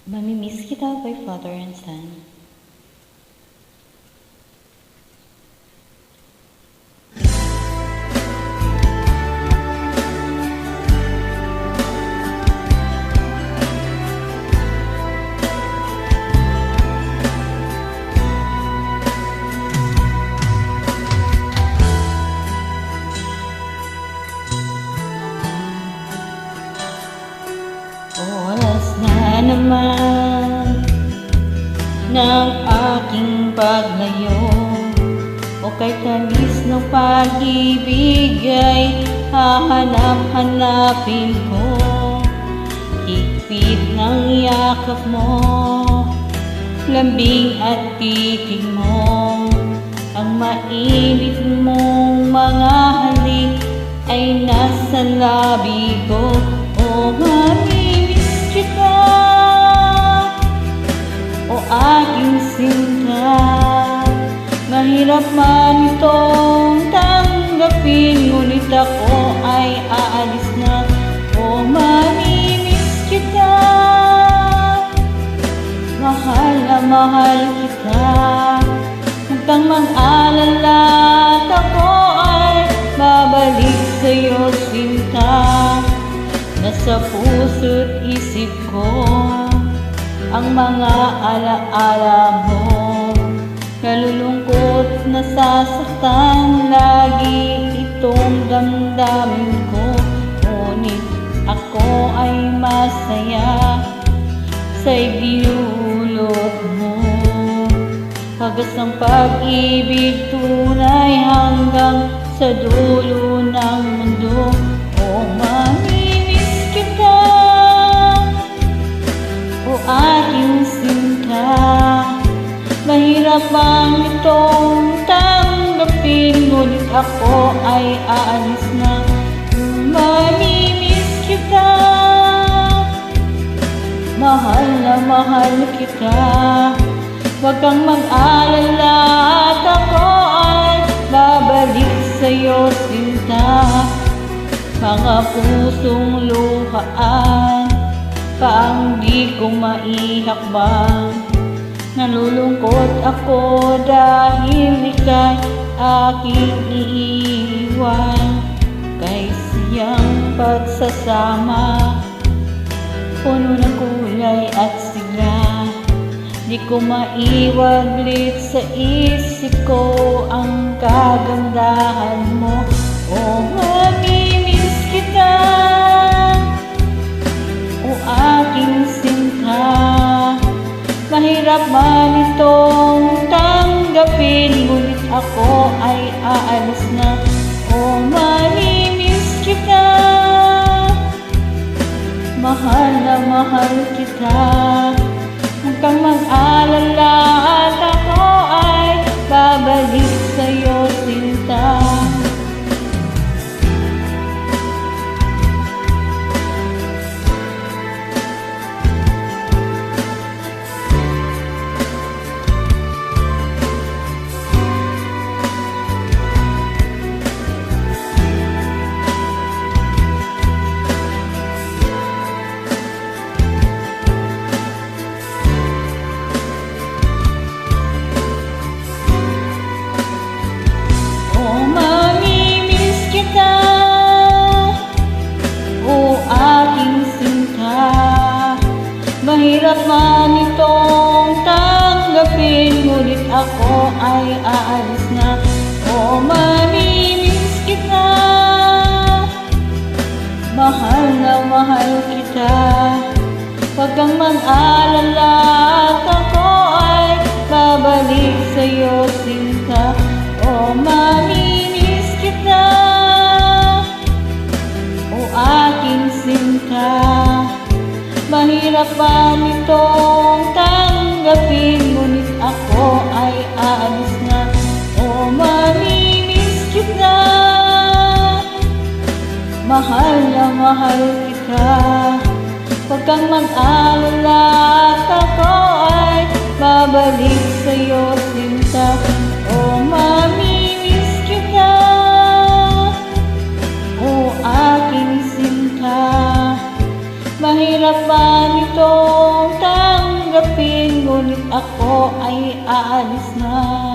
Mamimiss Kita by Father and Son. Oras na naman ng aking paglayo, o kay tamis ng pag-ibig ay hahanap-hanapin ko. Higpit ng yakap mo, lambing at titig mo, ang mainit mong mga halik ay nasa labi ko. O mamimiss kita, o aking sinta, mahirap man itong tanggapin, ngunit ako ay aalis na. O mamimiss kita, mahal na mahal kita, huwag kang mag-alala at ako ay babalik sa'yo, sinta. Nasa puso't isip ko ang mga alaala mo, nalulungkot, nasasaktan lagi itong damdamin ko. Ngunit ako ay masaya sa ibinulot mo, wagas ang pag-ibig tunay hanggang sa dulo ng mundo. O mamimiss kita, o aking sinta, mahirap man itong tanggapin, ngunit ako ay aalis na. Mamimiss kita, mahal na mahal kita, huwag kang mag-alala at ako ay babalik sa'yo, sinta. Mga pusong luhaan pa ang di ko maihakbang, nalulungkot ako dahil ika'y aking iiwan. Kay siyang pagsasama, puno ng kulay at sigla, di ko maiwaglit sa isip ko ang kagandahan mo. O mamimiss kita, o aking sinta, mahirap man itong tanggapin, ngunit ako ay aalis na. O mamimiss kita, mahal na mahal kita, huwag kang mag-alala at ako ay babalik sa'yo, sinta. Mahirap man itong tanggapin, ngunit ako ay aalis na. O mamimiss kita, mahal na mahal kita, huwag kang mag-alala at ako ay babalik sa'yo, sinta. O mamimiss kita, o aking sinta, mahirap man itong tanggapin, ngunit ako ay aalis na. O mamimiss kita, mahal na mahal kita, huwag kang mag-alala at ako ay babalik sa'yo, sinta. O mamimiss kita, o aking sinta, mahirap man itong ako ay aalis na.